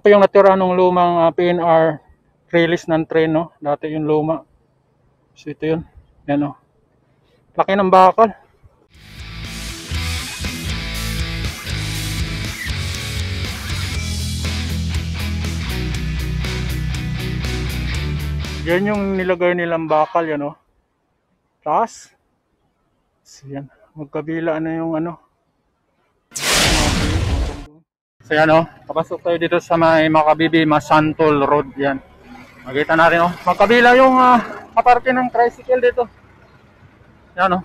pa yung natira nung lumang PNR release ng train, no? Dati yung luma. So ito yun. Yan, no? Laki ng bakal. Yan yung nilagay nilang bakal, yan, no? Taas. So yan. Magkabila na yung ano. So yan, no? Papasok tayo dito sa may Makabibi Masantol Road, yan. Makita natin, no? Magkabila yung kaparte ng tricycle dito. Yan, no?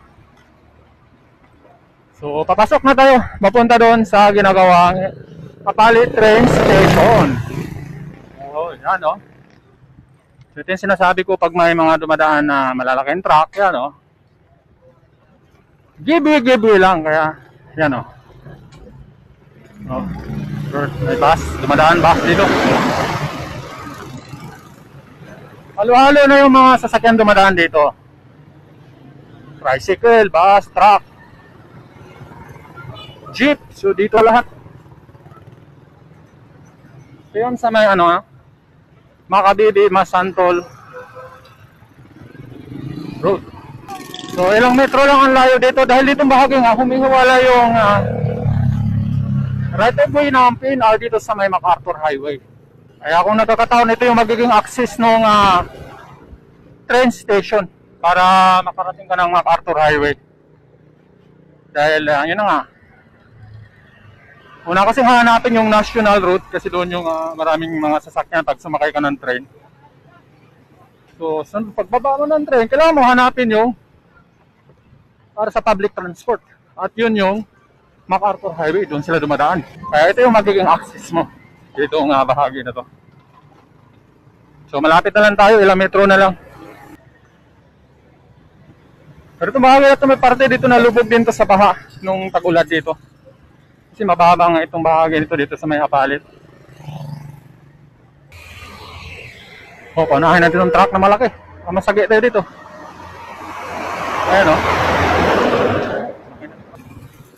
So papasok na tayo. Papunta doon sa ginagawang Kapalit Train Station. Oh, yan, no? So ito yung sinasabi ko pag may mga dumadaan na malalaking truck, yan, no? Gibi lang, kaya yan, no? Oh, may bus, dumadaan bus dito. Halo-halo na yung mga sasakyan dumadaan dito. Tricycle, bus, truck, jeep, so dito lahat. So yun sa may ano, Makabibi Masantol Road. So ilang metro lang ang layo dito dahil ditong bahagi nga humihiwala yung right of way ng PNR dito sa may MacArthur Highway. Kaya kung nagkakataon, ito yung magiging access ng train station para makarating ka ng MacArthur Highway. Dahil yun na nga, una kasi hanapin yung national route kasi doon yung maraming mga sasakyan pag sumakay ka ng train. So pagbaba mo ng train, kailangan mo hanapin yung para sa public transport. At yun yung MacArthur Highway, doon sila dumadaan. Kaya ito yung magiging access mo dito nga bahagi na to. So malapit na lang tayo, ilang metro na lang. Pero itong bahagi na ito, may parte dito na lubog din to sa baha nung tag-ulan dito. Kasi mababa nga itong bahagi nito dito sa may Kapalit. O, paunahin natin yung truck na malaki. Masagi tayo dito. Ayan, o.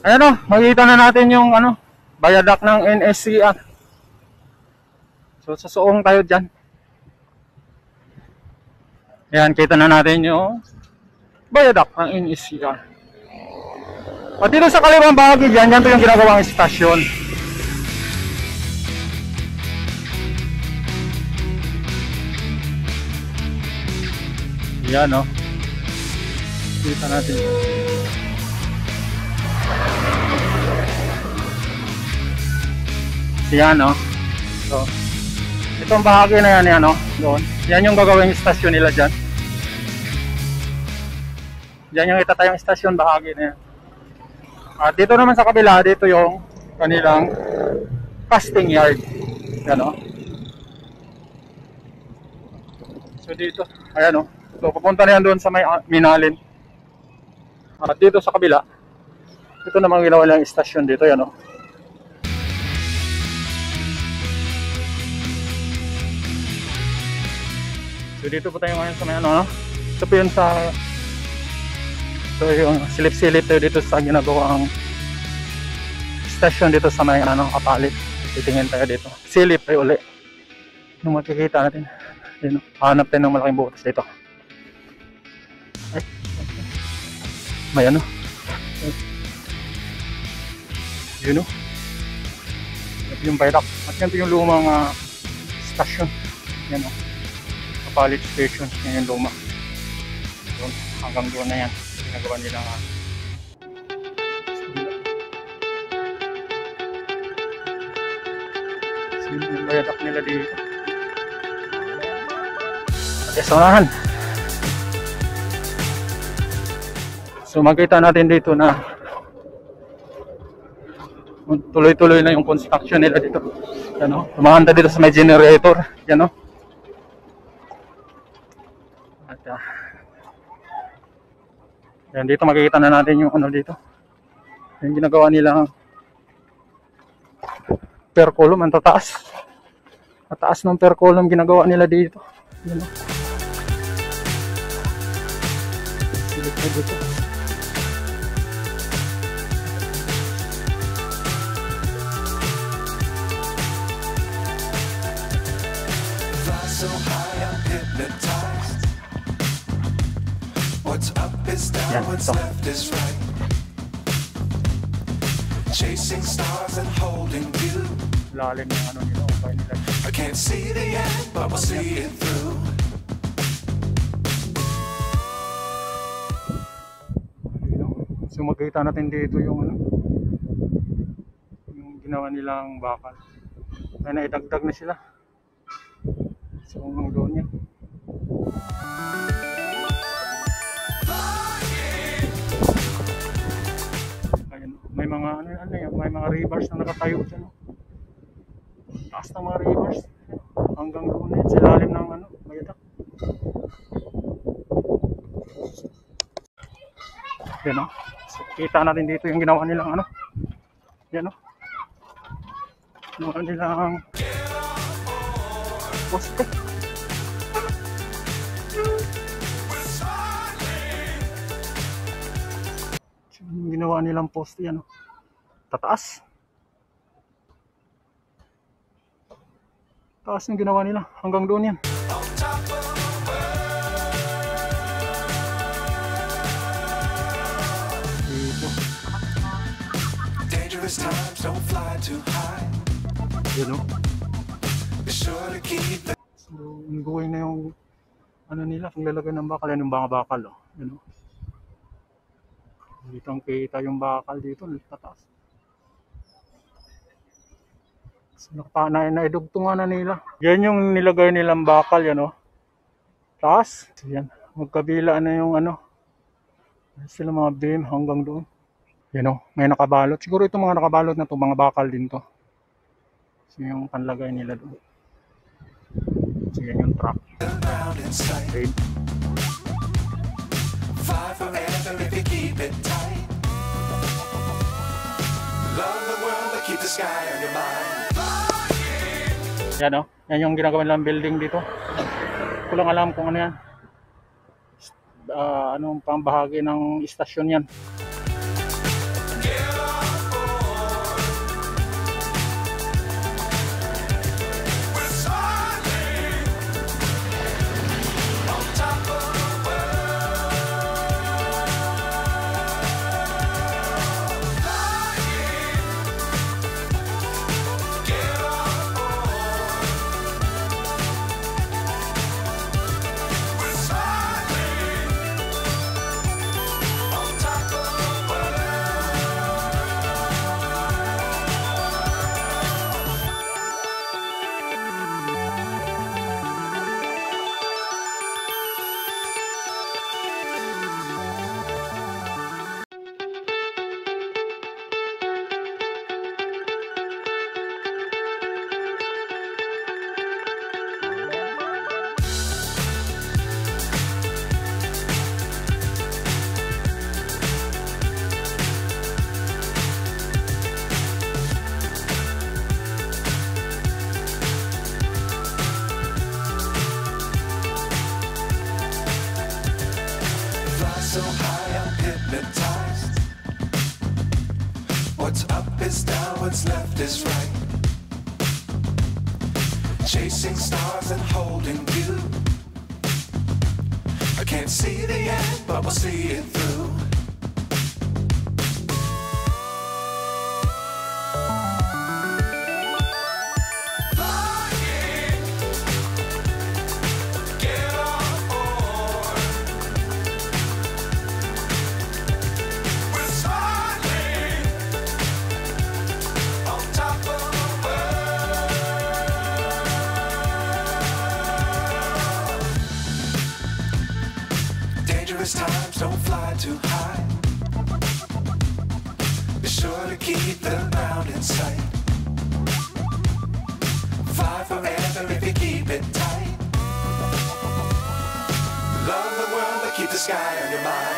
Ayan, o. Makikita na natin yung viaduct ng NSCR. So, susuong tayo dyan. Ayan, kita na natin yung viaduct ng NSCR. At dito sa kaliwang bahagi dyan, yan to yung ginagawang istasyon. Yan, no? Kita natin. Yan, no? So, itong bahagi na yan, no? Doon. Yan yung gagawing istasyon nila dyan. Yan yung itatayong istasyon, bahagi na yan. At dito naman sa kabila, dito yung kanilang casting yard. Yan, o. So dito, ayan, o. So pupunta na yan doon sa may Minalin. At dito sa kabila, ito naman ginawa lang istasyon dito, yan, o. So dito po tayo ngayon sa may no? Ito po yun sa so yung silip-silip tayo dito sa ginagawang station dito sa may Kapalit. Titingin tayo dito. Silip tayo uli. Yung makikita natin. Yun, hanap tayo ng malaking butas dito. Ay. May ano. Yun o. Yung viaduct. At yan yung lumang station. Yan o. Kapalit station. Yan yung luma. Doon. Hanggang doon na yan. Ginagawa nila nga. Sino yung viaduct nila dito? Okay, saunahan. So makita natin dito na tuloy-tuloy na yung construction nila dito. Yan o. Tumahanda dito sa may generator. Yan o. At yan, dito makikita na natin yung dito. Yung ginagawa nila per column, ang tataas. Mataas ng per column ginagawa nila dito. Yan, dito. so high, I'm hypnotized. What's up is down, Yan, what's ito. left is right. Chasing stars and holding you. Lalim yung ano nila, okay nila. I can't see the end, but we'll see it through. So makita natin dito yung ano, yung ginawa nilang bakal. Ay naidagdag na sila. So hanggang doon yan. Ayan, may mga ano yan, may mga rivers na nakatayo dyan. No? Taas ng mga rivers. Hanggang doon yan, sa lalim ng ano, mayadak. Yan o. So, kita natin dito yung ginawa nilang ano. Yan o. Ginawa nilang poste. Yung ginawa nilang poste yan o. Tataas. Taas yung ginawa nila. Hanggang doon yan. Dangerous times, don't fly too high. Yun o. Be sure to keep the So, ongoing na yung ano nila, paglalagay ng bakal. Yan yung mga bakal o. Yun o. Dito ang kita yung bakal dito. Tataas. So, naidugtungan na nila. Yan yung nilagay nilang bakal. Yan o. Taas. So, yan. Magkabila na yung ano. Sila mga beam hanggang doon. Yan o, may nakabalot. Siguro itong mga nakabalot na to, mga bakal din to. So yung panlagay nila doon. So yan yung truck. Okay. fly forever if you keep it tight. Love the world but keep the sky on your mind. Yan o, yan yung ginagawa nilang building dito. Ko lang alam kung ano yan. Anong pambahagi ng istasyon yan. So high, I'm hypnotized. What's up is down, what's left is right. Chasing stars and holding you. I can't see the end, but we'll see it through. Dangerous times, don't fly too high. Be sure to keep the ground in sight. Fly forever if you keep it tight. Love the world, but keep the sky on your mind.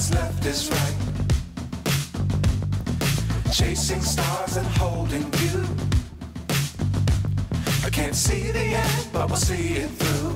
what's left is right. Chasing stars and holding you. I can't see the end, but we'll see it through.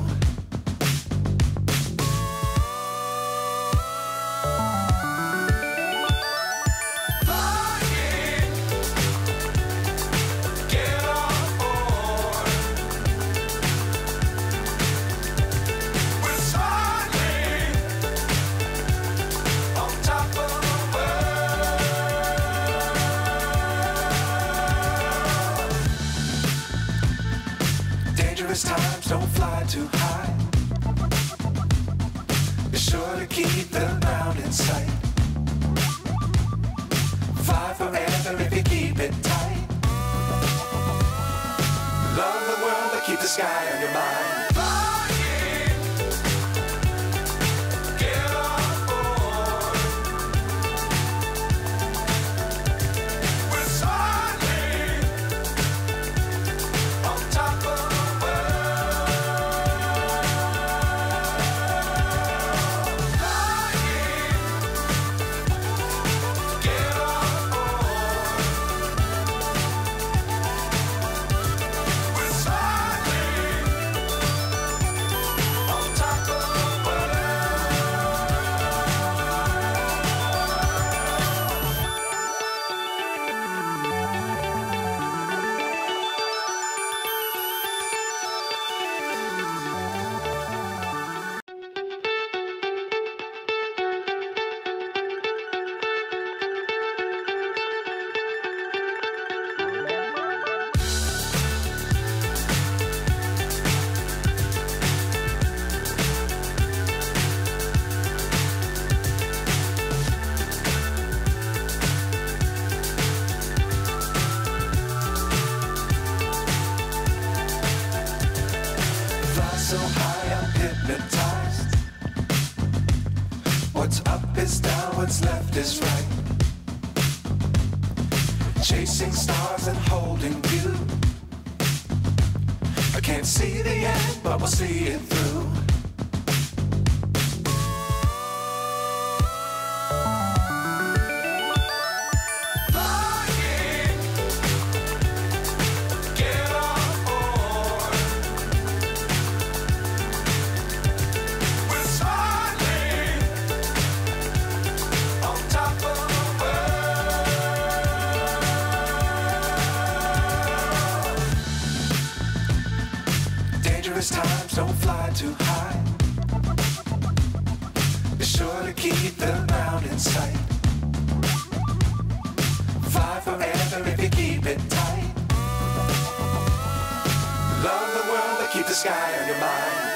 Dangerous times, don't fly too high. Be sure to keep the ground in sight. Fly forever if you keep it tight. Love the world, but keep the sky on your mind. So high, I'm hypnotized. What's up is down, what's left is right. Chasing stars and holding you. I can't see the end, but we'll see it through. Dangerous times, don't fly too high. Be sure to keep the ground in sight. Fly forever if you keep it tight. Love the world, but keep the sky on your mind.